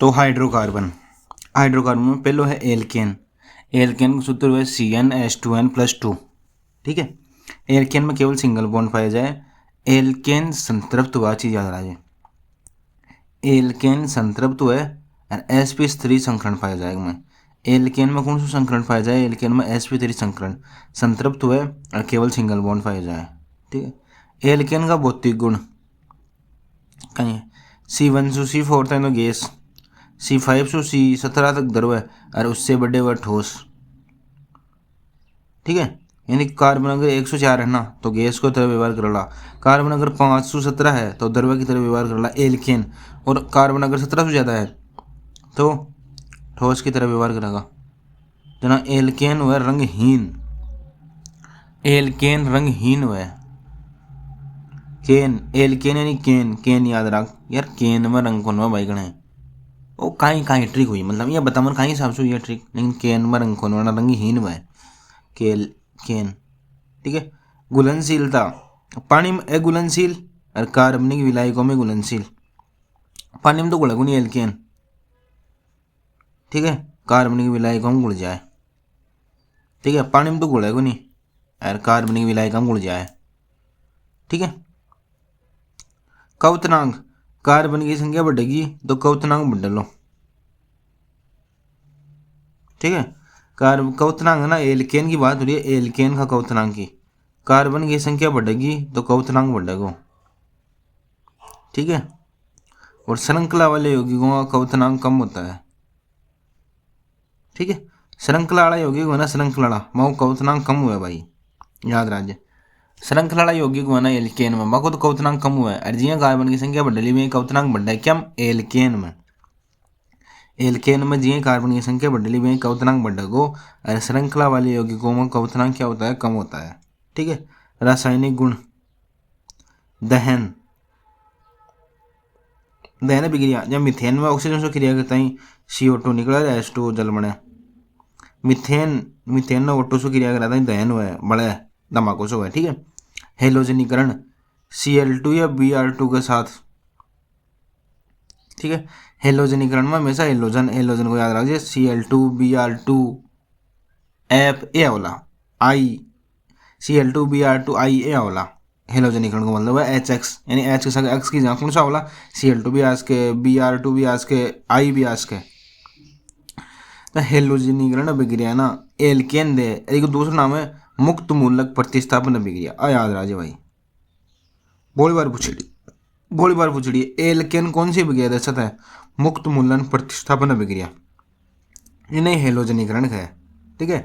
तो हाइड्रोकार्बन में पहलो है एल्केन। एल्केन का सूत्र है CnH2n+2। ठीक है, एल्केन में केवल सिंगल बॉन्ड पाया जाए। एल्केन संतृप्त हुआ चीज याद रहा, एल्केन संतृप्त हुआ और sp3 संकरण पाया जाएगा। में एल्केन में कौन सा संकरण पाया जाए? एल्केन में sp3 संकरण संतृप्त हुआ और केवल सिंगल बॉन्ड पाया जाए। ठीक है, एल्केन का भौतिक गुण कहीं है C1 से C4 तक तो गैस, C5 से C17 तक द्रव है और उससे बड़े हुआ ठोस। ठीक है, यानी कार्बन अगर 104 है ना तो गैस को तरह व्यवहार कर ला, कार्बन अगर 517 है तो द्रव की तरह व्यवहार कर ला एल्केन, और कार्बन अगर 17 से ज़्यादा है तो ठोस की तरह व्यवहार करेगा। जना एल्केन हुआ रंगहीन, एल्केन रंगहीन हुआ। केन, एल्केन यानी केन, केन याद रख यार, केन में रंग कौन भाई गणे वो कहीं ट्रिक हुई, मतलब ये बता मन कहीं हिसाब से हुई है ट्रिक, लेकिन केन में रंग कौन वाला रंगहीन हुआ है केन। ठीक है, घुलनशीलता पानी में अघुलनशील और कार्बनिक विलायकों में घुलनशील। पानी में तो घुलेगा नहीं एल्केन। ठीक है, कार्बनिक विलायकों में घुल जाए। ठीक है, पानी में तो घुलेगा नहीं और कार्बनिक विलायकों में घुल जाए। ठीक है, क्वथनांक, कार्बन की संख्या बढ़ेगी तो क्वथनांक बढ़ लो। ठीक है, क्वथनांक ना, एल्केन की बात हो रही है, एल्केन का क्वथनांक की, कार्बन की संख्या बढ़ेगी तो क्वथनांक बढ़ेगा। ठीक है, और श्रृंखला वाले यौगिकों का क्वथनांक कम होता है। ठीक है, श्रृंखला वाला यौगिक है ना, श्रृंखला माओ क्वथनांक कम हुआ है भाई, याद राज्य श्रृंखला वाला यौगिक हुआ ना एल्केन में माको तो क्वथनांक कम हुआ है, और जिया कार्बन की संख्या बढ़ली में क्वथनांक बढ़ा है। क्या एल्केन में, एल्केन में जिया कार्बन की संख्या बढ़ली में क्वथनांक बढ़ेगो, और श्रृंखला वाले यौगिकों में क्वथनांक क्या होता है? कम होता है। ठीक है, रासायनिक गुण, दहन, दहन अभिक्रिया, जब मिथेन में ऑक्सीजन से क्रिया करता है CO2 निकला है, H2 जल बने। मिथेन ने O2 से क्रिया कराता है, दहन हुआ है, बड़ा धमाको से हुआ है। ठीक है, हेलोजनीकरण Cl2 या Br2 के साथ। ठीक है, हेलोजनीकरण में हमेशा हेलोजन को याद रखिए, Cl2 Br2 F ए वाला I, Cl2 Br2 I ए वाला हेलोजनीकरण को मतलब है HX, यानी H के साथ X की जगह कौन सा वाला? Cl2 भी आज के, Br2 भी आज के, I भी आज के। तो हेलोजनीकरण अभिक्रिया ना एल्केन दे, एक दूसरा नाम है मुक्त मूलक प्रतिस्थापन अभिक्रिया। याद राजे भाई, गोली बार पूछड़ी एल्केन कौन सी अभिक्रिया दर्शाता है? मुक्त मूलक प्रतिस्थापन अभिक्रिया, इन्हें हेलोजनीकरण है। ठीक है,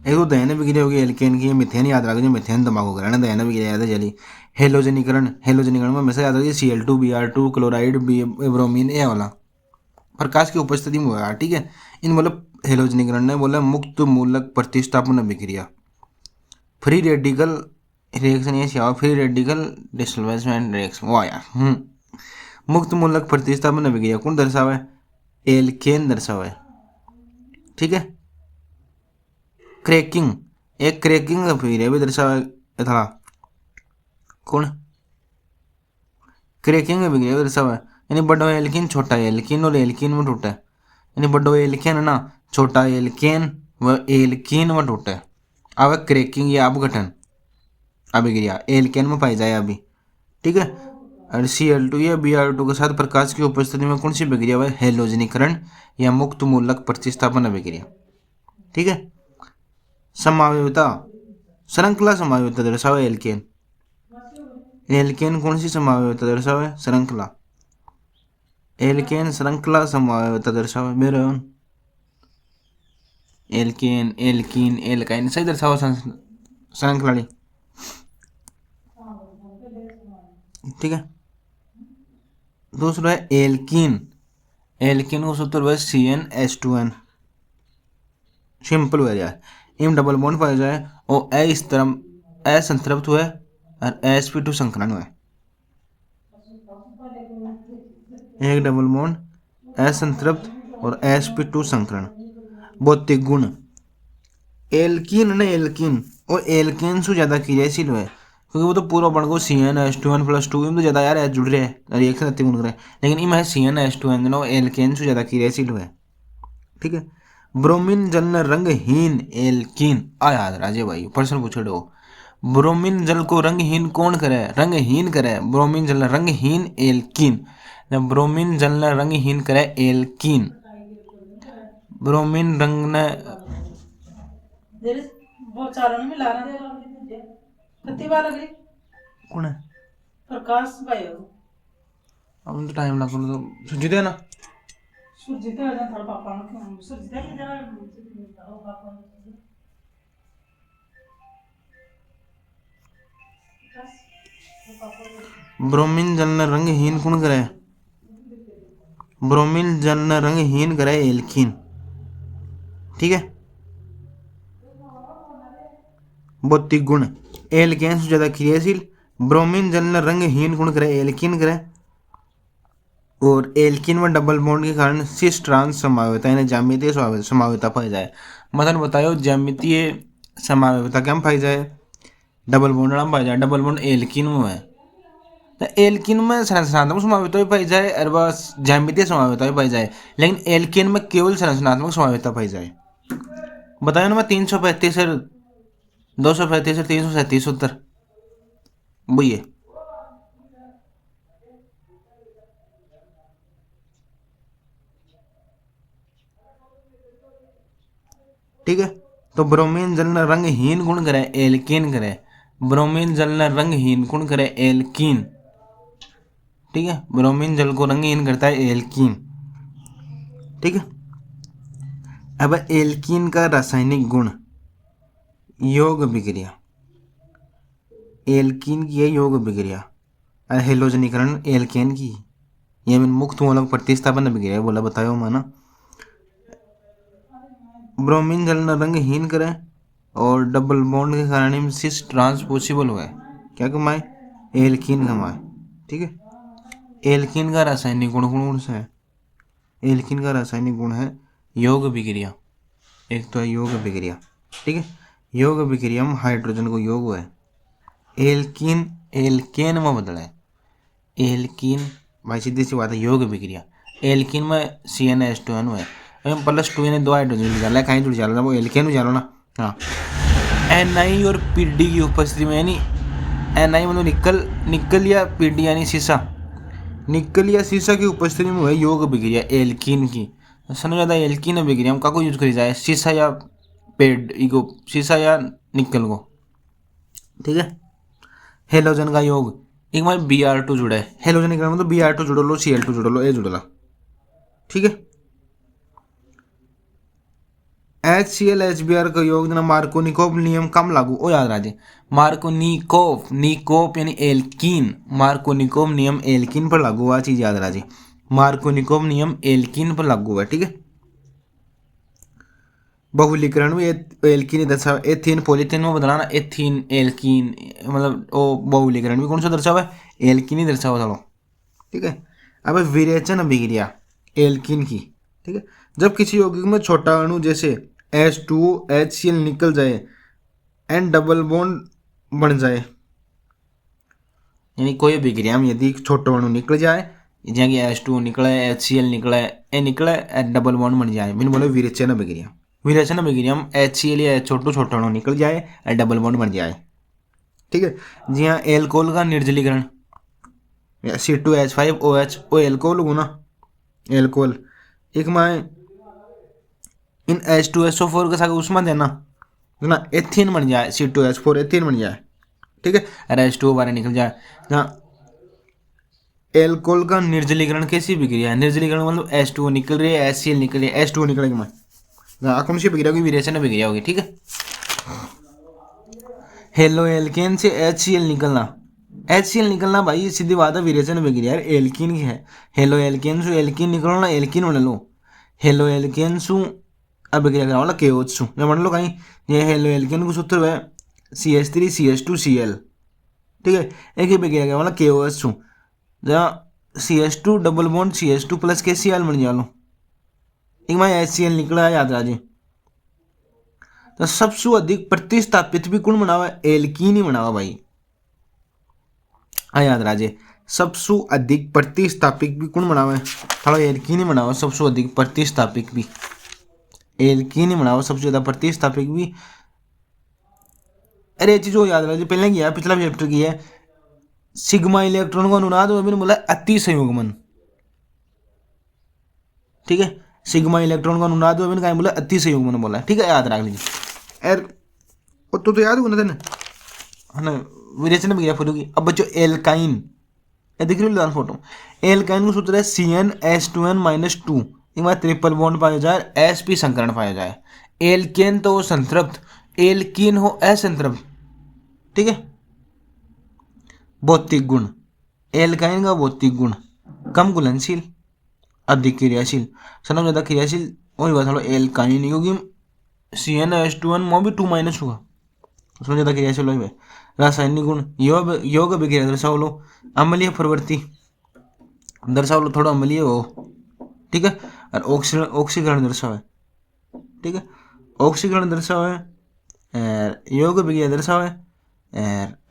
एक तो दहन अभिक्रिया होगी एल्केन की, मिथेन याद रखिए, मिथेन दिमाग ग्रहण, दहन अभिक्रिया याद है चली। हेलोजनीकरण में हमेशा याद रखिए Cl2 Br2 क्लोराइड ब्रोमीन ए वाला प्रकाश की उपस्थिति में हुआ। ठीक है, इन मतलब हेलोजनीकरण ने बोला मुक्त मूलक प्रतिस्थापन अभिक्रिया। फ्री रेडिकल रिएक्शन ये क्या? फ्री रेडिकल डिसल्वेसमेंट रिएक्शन वो आया। मुक्त मूलक प्रतिस्थापन अभिक्रिया कौन दर्शावा है? एल्केन दर्शावा है। ठीक है, क्रैकिंग, एक क्रैकिंग अभिक्रिया भी दर्शावा था कौन? क्रैकिंग अभिक्रिया दर्शावा है, यानी बड़ा एल्किन छोटा एल्किन और एल्किन में टूटा है, यानी बड़ा एल्केन है ना, छोटा एल्केन व एल्किन में टूटा है। अब क्रैकिंग या अपघटन अभिक्रिया एल्केन में पाई जाए अभी। ठीक है, और Cl2 या Br2 के साथ प्रकाश की उपस्थिति में कौन सी अभिक्रिया है? हेलोजनीकरण या मुक्त मूलक प्रतिस्थापन अभिक्रिया। ठीक है, समावयवता, श्रृंखला समावयवता दर्शावे एल्केन। एल्केन कौन सी समावयवता दर्शावे? श्रृंखला। एल्केन श्रृंखला समावयवता दर्शावे मेरे एल्केन, एल्कीन, एल्काइन सही दर्शावा श्रृंखला। ठीक है, दूसरा है एल्कीन। एल्कीन को सूत्र है CnH2n, सिंपल हो जाए, इम डबल बॉन्ड पाया जाए और असंतृप्त हुआ और sp2 संकलन हुआ। एक डबल बॉन्ड असंतृप्त और sp2 संकलन। भौतिक गुण, एल्कीन ने एल्कीन और एल्केन से ज्यादा क्रियाशील हुआ, क्योंकि वो तो पूरा बन गो CnH2n प्लस 2 में तो ज़्यादा यार एच जुड़ रहे हैं रिएक्शन अति गुण करे, लेकिन इनमें है CnH2n नो एल्केन से ज़्यादा क्रियाशील हुए। ठीक है। ब्रोमीन जल न रंगहीन एल्कीन आ याद राजे भाई प्रश्न पूछे दो। ब्रोमीन जल को रंगहीन कौन करे, रंगहीन करे ब्रोमीन जल न रंगहीन एल्कीन, ब्रोमीन जल न रंगहीन करे एल्कीन, ब्रोमीन रंग न वो चालन में ला रहे हैं कितनी बार लगी कौन है प्रकाश भाई हो अब तो टाइम लगा तो सुजीत है ना सुरजीत है ना थोड़ा पापा ने सुरजीत है जरा पापा ब्रोमीन जल न रंगहीन कौन करे, ब्रोमीन जल न रंगहीन करे एल्कीन। ठीक है। भौतिक गुण एल्केन से ज्यादा क्रियाशील, ब्रोमीन जल न रंगहीन गुण करे एल्कीन करे, और एल्कीन में डबल बॉन्ड के कारण सिस ट्रांस समावयता यानी ज्यामितीय समावयता पाई जाए। मतलब बताओ ज्यामितीय समावयता क्या पाई जाए, डबल बॉन्ड में पाई जाए, डबल बॉन्ड एल्कीन में है तो एल्कीन में संरचनात्मक समावयता भी पाई जाए और बस ज्यामितीय समावयता भी पाई जाए, लेकिन एल्कीन में केवल संरचनात्मक समावयता पाई जाए। बताओ ना मैं 335 और 235 और 337 उत्तर वही है। ठीक है। तो ब्रोमीन जल न रंगहीन गुण करे एल्कीन करे, ब्रोमीन जल न रंगहीन गुण करे एल्कीन। ठीक है। ब्रोमीन जल को रंगहीन करता है एल्कीन। ठीक है। अब एल्कीन का रासायनिक गुण योग विक्रिया, एल्कीन की है योग विक्रिया, हेलोजनीकरण एल्केन की, ये मुक्त मूलक प्रतिस्थापन विक्रिया बोला बताओ माना। ब्रोमीन जल न रंगहीन करे और डबल बॉन्ड के कारण सिस ट्रांसपोसिबल हुआ है, क्या कमाए एल्कीन कमाए। ठीक है। एल्कीन का रासायनिक गुण कौन सा है, एल्कीन का रासायनिक गुण है योग विक्रिया, एक तो है योग विक्रिया। ठीक है। योग विक्रिया में हाइड्रोजन को योग हुआ है, एल्कीन एल्केन में बदला है, एल्कीन भाई सीधी सी बात है योग विक्रिया, एल्कीन में CnH2n हुआ है प्लस 2 यानी 2 हाइड्रोजन जुड़ जाला है, कहीं जुड़ जाला वो एल्केन हो जाला ना। हाँ Ni और Pd की उपस्थिति में यानी Ni मतलब निकल निकल या Pd यानी शीशा, निकल या शीशा की उपस्थिति में हुआ योग विक्रिया एल्कीन की। सबसे ज़्यादा एल्कीन विक्रिया में का यूज करी जाए शीशा या पेड इको शीशा या निकल को। ठीक है। हेलोजन का योग एक बार Br2 जुड़ा है, हेलोजन का मतलब Br2 जुड़ लो Cl2 जुड़ लो ए जुड़ ला। ठीक है। HCl HBr का योग जना मार्कोनिकोव नियम कम लागू ओ याद राजे, मार्कोनिकोव निकोव यानी एल्कीन, मार्कोनिकोव नियम एल्कीन पर लागू हुआ चीज याद राजे, मार्कोनिकोव नियम एल्कीन पर लागू हुआ। ठीक है। बहुलीकरण में एल्कीन दर्शा एथीन पॉलीथीन में बदलाना एथीन एल्कीन मतलब वो बहुलीकरण भी कौन सा दर्शावा है एल्कीन ही दर्शावा चलो। ठीक है। अब विरेचन अभिक्रिया एल्कीन की। ठीक है। जब किसी यौगिक में छोटा अणु जैसे H2O HCl निकल जाए एंड डबल बॉन्ड बन जाए, यानी कोई अभिक्रिया में यदि छोटा अणु निकल जाए जैसे कि H2O निकले HCl निकले ए निकले डबल बॉन्ड बन जाए मैंने बोला विरेचन अभिक्रिया, विरेचन अभिक्रिया में HCl या छोटा अणु निकल जाए और डबल बॉन्ड बन जाए। ठीक है। जी हाँ एल्कोहल का निर्जलीकरण C2H5OH वो एल्कोहल हो ना एल्कोहल एक माए इन H2SO4 के साथ उसमें देना ना एथीन बन जाए C2H4 एथीन बन जाए। ठीक है। अरे H2O बाहर निकल जाए ना। एल्कोहल का निर्जलीकरण कैसी विक्रिया है, निर्जलीकरण मतलब H2O निकल रही है HCl निकल रही है H2O निकलेगी मैं ना कौन सी विक्रिया होगी विरेचन विक्रिया होगी। ठीक है। हेलो एल्केन से HCl निकलना, HCl निकलना भाई सीधी बात है विरेचन विक्रिया यार एल्कीन की है, हेलो एल्केन सु एल्कीन निकलो ना एल्कीन बन लो, हेलो एल्केन सु अभिक्रिया करने वाला KOH सु या मान लो कहीं ये हेलो एल्केन को सूत्र है CH3CH2Cl। ठीक है। एक ही अभिक्रिया करने वाला KOH सु जहाँ CH2 double bond CH2 plus के Cl बन जा लो एक मैं HCl निकला है याद राजे। तो सबसे अधिक प्रतिस्थापित भी कौन बनावा एल्कीन ही बनावा भाई, आ याद राजे सबसे अधिक प्रतिस्थापिक भी कौन बनावे थोड़ा एल्कीन ही बनाओ सबसे अधिक प्रतिस्थापिक भी एल्कीन ही बनाओ सबसे ज्यादा प्रतिस्थापिक भी। अरे ये चीज वो याद राजे पहले किया पिछला चैप्टर की है सिग्मा इलेक्ट्रॉन का अनुनाद मैंने बोला अति संयुग्मन। ठीक है सिग्मा इलेक्ट्रॉन का अनुनाद मैंने कहा बोला अति संयुग्मन बोला ठीक है याद रख लीजिए यार तो याद होगा ना है ना विरेचन में गया फोटो की। अब बच्चों एल्काइन ये दिख रही है फोटो एल्काइन को सूत्र है CnH2n-2 एक बार ट्रिपल बॉन्ड पाया जाए sp संकरण पाया जाए एल्केन तो संतृप्त एल्कीन हो असंतृप्त। ठीक है भौतिक गुण एल्काइन का भौतिक गुण कम घुलनशील अधिक क्रियाशील सनम ज्यादा क्रियाशील वही बात थोड़ा एल्काइन क्योंकि CnH2n में भी 2- हुआ उसमें ज्यादा क्रियाशील वही है। रासायनिक गुण योग अभिक्रिया दर्शाओ लो अम्लीय प्रवृत्ति दर्शाओ लो थोड़ा अम्लीय हो। ठीक है और ऑक्सीकरण दर्शाओ है। ठीक है ऑक्सीकरण दर्शाओ है योग अभिक्रिया दर्शाओ है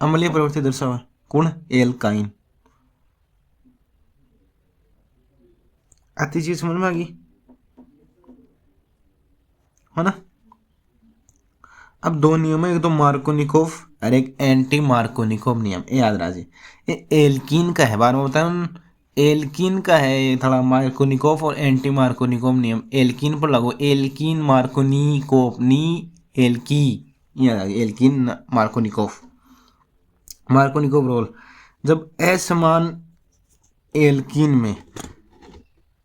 अम्लीय प्रवृत्ति दर्शाओ है कौन एल्काइन। आती चीज समझ में आ गई है ना। अब दो नियम है एक तो मार्कोनिकोव और एक एंटी मार्कोनिकोव नियम ये याद रखिए ये एल्कीन का है बार में बताऊँ एल्कीन का है ये थोड़ा मार्कोनिकोव और एंटी मार्कोनिकोव नियम एल्कीन पर लागू एल्कीन मार्कोनिकोव नी एल्की याद रखिए एल्कीन मार्कोनिकोव मार्कोनिकोव रोल जब असमान एल्कीन में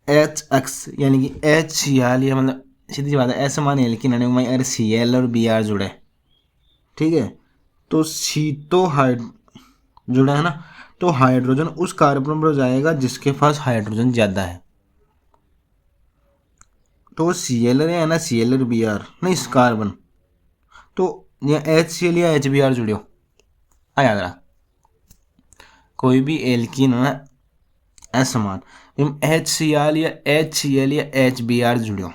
HX यानी कि HCl या मतलब सीधी सी बात है असमान एल्कीन आने में अगर Cl और Br जुड़े ठीक है तो सीतो जुड़ा है ना तो हाइड्रोजन उस कार्बन पर जाएगा जिसके पास हाइड्रोजन ज्यादा है तो Cl है ना Cl और Br नहीं इस कार्बन तो या HCl या HBr जुड़ियो आ याद रहा कोई भी एल्कीन है ना असमान HCl या HCl या HBr जुड़ियो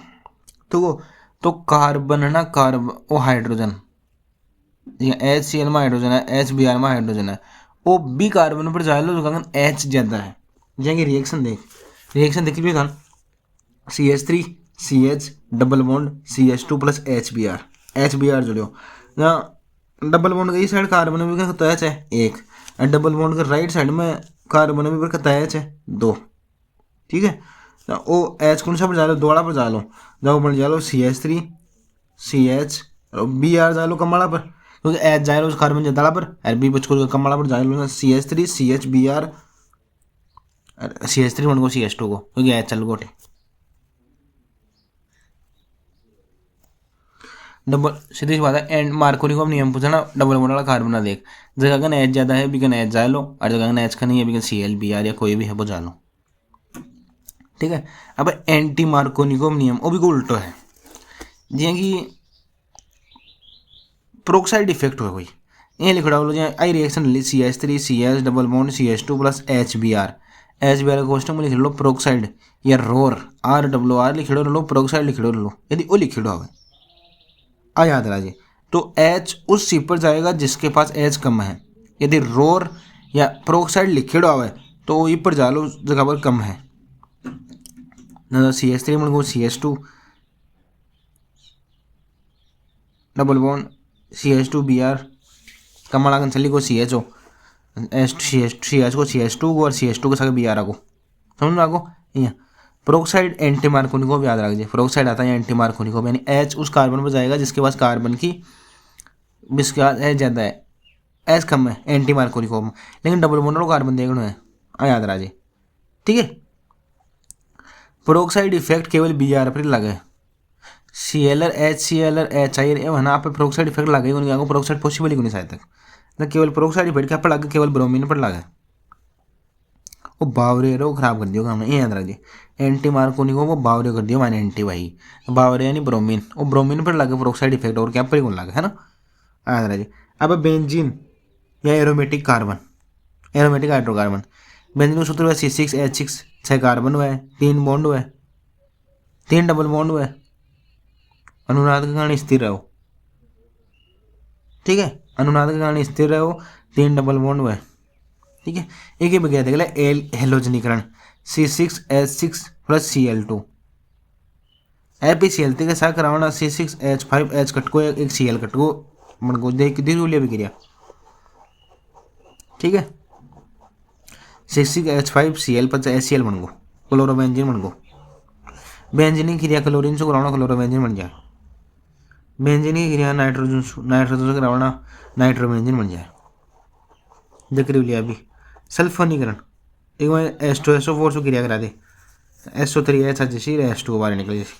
तो कार्बन है ना कार्बन वो हाइड्रोजन HCl में हाइड्रोजन है HBr में हाइड्रोजन है वो बी कार्बन पर जाए लो जो कारण H ज्यादा है जाएंगे रिएक्शन देख भी था CH3 CH double bond CH2 plus HBr जुड़ियो यहाँ डबल बॉन्ड की साइड कार्बन में कितना H है 1 और डबल बॉन्ड के राइट साइड में कार्बन में कितना H है 2। ठीक है ओ H कौन सा पर जा लो दोड़ा पर जा लो जब बन जा लो CH3 CH और Br जा लो कमाड़ा पर क्योंकि H जा लो कार्बन जदाड़ा पर और B बचको कमाड़ा पर जा लो CH3 CH Br CH3 बन को CH2 को क्योंकि H चल गोटे डबल सीधी सी बात है एंड मार्कोनिकोव नियम पूछा ना डबल बॉन्ड वाला कार्बन ना देख जगह का H ज्यादा है बिकन H जा लो और जगह का H का नहीं है बिकन Cl Br या कोई भी है वो जा लो। ठीक है अब एंटी मार्कोनिकोव नियम वो भी उल्टो है जियां कि प्रोक्साइड इफेक्ट हो कोई ये लिखड़ा बोलो जियां आई reaction CH3 CH double bond CH2 plus HBr का क्वेश्चन में लिख लो प्रोक्साइड या रोर RWR लिखड़ो लो प्रोक्साइड लिखड़ो लो यदि वो लिखड़ो हो आ याद राजे तो H उस सी पर जाएगा जिसके पास H कम है यदि रोर या प्रोक्साइड लिखड़ो आवे तो वो पर जा लो जगह पर कम है ना CH3 मन को CH2 double bond CH2 Br कमला कन चली को CH हो CH को CH2 को और CH2 के साथ Br को समझ में आगो यहाँ प्रोक्साइड एंटी मार्कोनिकोव याद रखिए प्रोक्साइड आता है एंटी मार्कोनिकोव यानी H उस कार्बन पर जाएगा जिसके पास कार्बन की बिस्का H ज़्यादा है H कम है एंटी मार्कोनिकोव में लेकिन डबल बॉन्ड कार्बन देखना है आ याद रखिए। ठीक है प्रोक्साइड इफेक्ट केवल Br पर लगे Cl HCl HI है ना आप प्रोक्साइड इफेक्ट लगे उनके प्रोक्साइड पॉसिबल ही नहीं शायद तक ना केवल प्रोक्साइड इफेक्ट क्या पर लगे केवल ब्रोमीन पर लगे वो बावरे वो खराब कर दियो हमने ये याद रखिए एंटी मार्कोनिकोव वो बावरे कर दियो मैंने एंटी भाई बावरे यानी ब्रोमीन वो ब्रोमीन पर लगे प्रोक्साइड इफेक्ट और क्या पर कौन लगे है ना याद रखिए। अब बेंजीन या aromatic carbon aromatic hydrocarbon benzene का सूत्र है C6H6 6 कार्बन हुआ है 3 बॉन्ड हुआ है 3 डबल बॉन्ड हुआ है अनुनाद के कारण स्थिर रहो। ठीक है अनुनाद के कारण स्थिर रहो 3 डबल बॉन्ड हुआ है ठीक है। एक ही बगैर देख ले L हेलोजनीकरण C6H6 plus Cl2 FeCl3 के साथ करावना C6H5H कटको एक Cl कटको मन को देख दी रूलिया विक्रिया, ठीक है। C6H5Cl पर HCl बन गो क्लोरोबेंजीन बन गो। बेंजीन की क्रिया क्लोरीन से करावना क्लोरोबेंजीन बन जाए। बेंजीन की क्रिया नाइट्रोजन से करावना नाइट्रोबेंजीन बन जाए। देख रही अभी सल्फोनीकरण एक बार H2SO4 से क्रिया करा दे SO3H जैसी H2 बाहर निकल जैसी।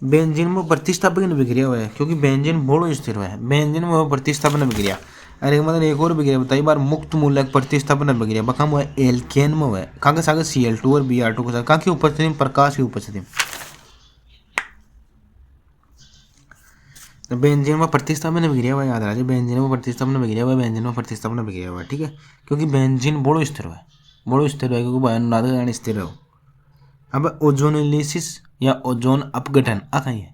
बेंजीन में प्रतिस्थापन विक्रिया हुआ है क्योंकि बेंजीन बड़ो स्थिर हुआ है। बेंजीन में प्रतिस्थापन विक्रिया अरे मतलब एक और विक्रिया बताई बार मुक्त मूलक प्रतिस्थापन विक्रिया बखम हुआ है एल्केन में हुआ है कहाँ के साथ Cl2 और Br2 के साथ कहाँ की उपस्थिति में प्रकाश की उपस्थिति में। बेंजीन में प्रतिस्थापन विक्रिया हुआ याद रखिए बेंजीन में प्रतिस्थापन विक्रिया हुआ बेंजीन में प्रतिस्थापन विक्रिया हुआ ठीक है क्योंकि बेंजीन बड़ो स्थिर हुआ है क्योंकि वायुनाद स्थिर है। अब ओजोनोलिसिस या ओजोन अपघटन आ कहीं है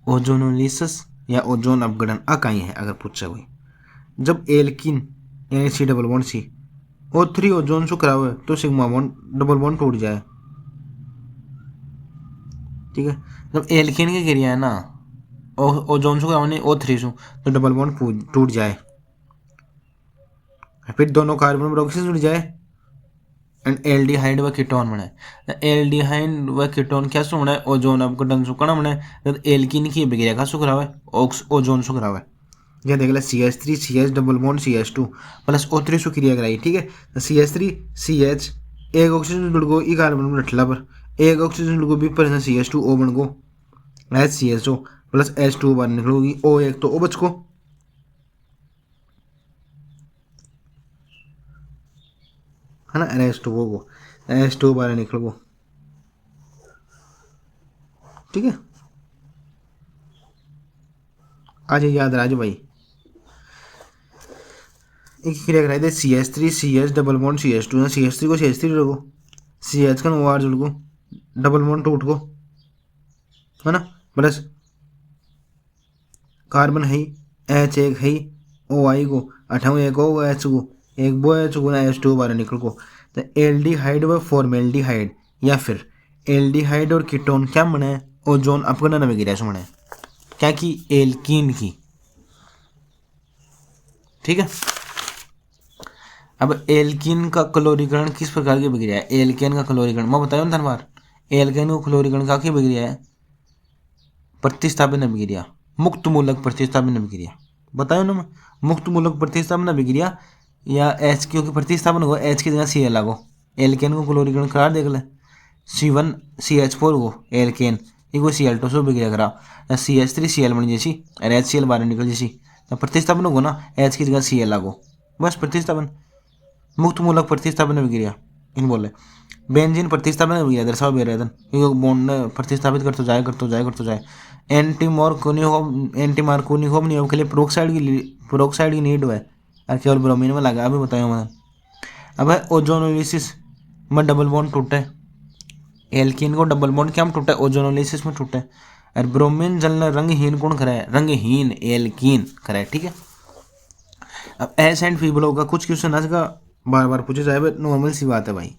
ओजोनोलिसिस या ओजोन अपघटन आ कहीं है अगर पूछा कोई जब एल्किन यानी C double bond C O3 ozone से कराओ है तो सिग्मा बॉन्ड डबल बॉन्ड टूट जाए, ठीक है। जब एल्किन की क्रिया है ना ओजोन से कराओ O3 से तो डबल बॉन्ड टूट जाए, फिर दोनों कार्बन पर ऑक्सीजन जुड़ जाए एंड एल्डिहाइड व कीटोन बने। एल्डिहाइड व कीटोन क्या सुना है ओजोन अपघटन सुकना बने जब एल्किन की विक्रिया का सुकराव है ओजोन सुकराव है। यह देख ले CH3 CH double bond CH2 plus O3 से क्रिया कराई, ठीक है। CH3 CH एक ऑक्सीजन जुड़ गो ई कार्बन में लठला पर एक ऑक्सीजन जुड़ गो बी पर CH2O बन गो HCHO प्लस H2 बाहर निकलोगी O एक तो O बच को, है ना H2O को H2 बाहर निकल गो, ठीक है। आज याद राजू भाई एक क्रिया कराई दे CH3 CH double bond CH2 CH3 को CH3 जुड़ गो CH का OR जुड़ गो डबल बॉन्ड टूट गो, है ना, प्लस कार्बन है H एक है OI को अठाऊ एक हो H को एक बो H को H2 बाहर निकल को तो एल्डिहाइड व फॉर्मेल्डिहाइड या फिर एल्डिहाइड और कीटोन क्या बने ओजोन अपघटन विक्रिया से बने क्या की एल्कीन की, ठीक है। अब एल्कीन का क्लोरीकरण किस प्रकार की विक्रिया है एल्केन का क्लोरीकरण मैं बताया ना बार एल्केन का क्लोरीकरण का विक्रिया है प्रतिस्थापन विक्रिया मुक्त मूलक प्रतिस्थापन विक्रिया बताया ना मैं मुक्त मूलक प्रतिस्थापन विक्रिया या H क्योंकि प्रतिस्थापन हो H की जगह Cl लागो एल्केन को क्लोरीकरण करा देख ले C1 CH4 को एल्केन इको Cl2 से विक्रिया करा CH3 Cl बन जैसी और HCl बाहर निकल जैसी तो प्रतिस्थापन होगा ना H की जगह Cl लागो बस प्रतिस्थापन मुक्त मूलक प्रतिस्थापन विक्रिया इन बोले। बेंजीन प्रतिस्थापन विक्रिया दर्शाओ बेरेदन क्योंकि बॉन्ड प्रतिस्थापित करते जाए एंटी मार्कोनिकोव नियम के लिए प्रोक्साइड की नीड है और केवल ब्रोमीन में लगा अभी बताया मैंने। अब है ओजोनोलिसिस में डबल बॉन्ड टूटे एल्कीन को डबल बॉन्ड क्या टूटा है ओजोनोलिसिस में टूटे और ब्रोमीन जलना रंगहीन कौन कराए रंगहीन एल्कीन कराए, ठीक है। अब एस एंड फी ब्लॉक का कुछ क्वेश्चन आज का बार बार पूछे जाए नॉर्मल सी बात है भाई।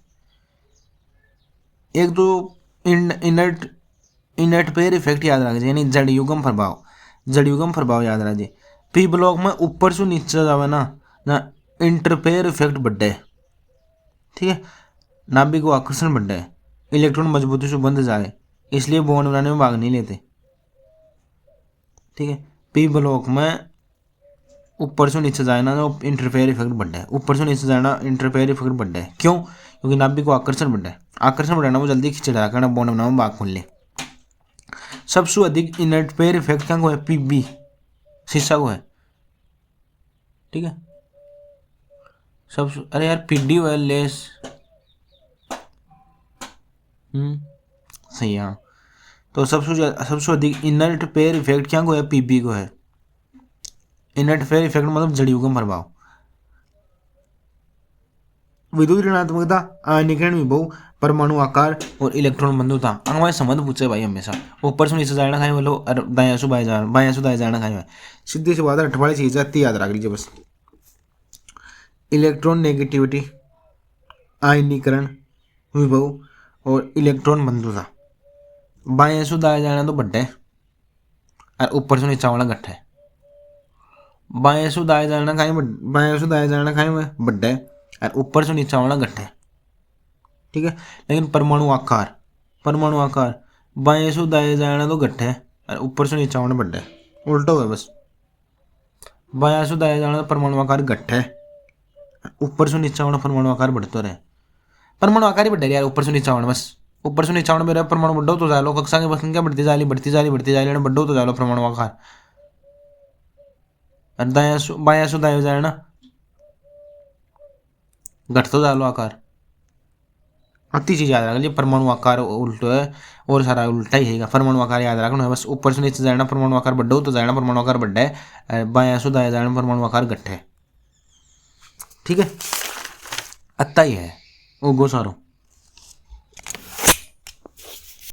एक तो इनर्ट पेयर इफेक्ट याद रखिए यानी जड़युगम प्रभाव याद रखिए। पी ब्लॉक में ऊपर से नीचे जावे ना इंटरपेयर इफेक्ट बढ़े है, ठीक है। नाभिक को आकर्षण बढ़े है इलेक्ट्रॉन मजबूती से बंध जाए इसलिए बॉन्ड बनाने में भाग नहीं लेते, ठीक है। पी ब्लॉक में ऊपर से नीचे जाए ना तो इंटरफेयर इफेक्ट बढ़ा है ऊपर से नीचे जाना इंटरफेयर इफेक्ट बढ़ा है क्यों क्योंकि नाभिक को आकर्षण बढ़ाना वो जल्दी खिंचड़ा करना बॉन्ड बनाना भाग खोल ले। सबसे अधिक इंटरफेयर इफेक्ट क्या को है पीबी शीशा को है, ठीक है। सबसे अरे यार पीडी हुआ लेस सही हाँ तो सबसे अधिक इनर्ट पेयर इफेक्ट क्या को है पीबी को है। इनर्ट पेयर इफेक्ट मतलब जड़युगम प्रभाव। विद्युत ऋणात्मकता आयनीकरण विभव परमाणु आकार और इलेक्ट्रॉन बंधुता हमारे संबंध पूछे भाई हमेशा ऊपर से नीचे जाना खाए बोलो और दायां से बायां से दाएं जाना खाए सीधी सी बात है 48 चीज आती याद रख लीजिए बस। इलेक्ट्रॉन नेगेटिविटी, आयनीकरण, विभव और इलेक्ट्रॉन बंधुता। बाएं सु दाएं जाना तो बड्डे और ऊपर से नीचा वाला गट्ठे। बाएं सु दाएं जाना कहीं बड्डे और ऊपर से नीचा वाला गट्ठे। ठीक है, लेकिन परमाणु आकार बाएं सु दाएं जाना तो गट्ठे और ऊपर से नीचा वाला बड्डे, उल्टा हुआ बस। बाएं सु दाएं जाना तो परमाणु आकार गट्ठे, ऊपर से नीचा वाला परमाणु आकार बढ़ते रहे। परमाणु आकार ही बढ़े यार, ऊपर से नीचा वाला बस। ऊपर से नीचा वाला मेरा परमाणु बढ़ो तो जा लो, कक्षा की संख्या बढ़ती जा रही बढ़ो तो जा लो परमाणु आकार। बाएं सु दाएं जाए ना घटते जा लो आकार। अति चीज याद रख, परमाणु आकार उल्टो है और सारा उल्टा ही है। परमाणु आकार याद रखना है बस। ऊपर से नीचे जाना परमाणु आकार बढ़ो तो जाना परमाणु आकार बढ़ा है, बाएं सु दाएं जाना परमाणु आकार गट्ठे। ठीक है, अत्ता ही है वो गो सारो।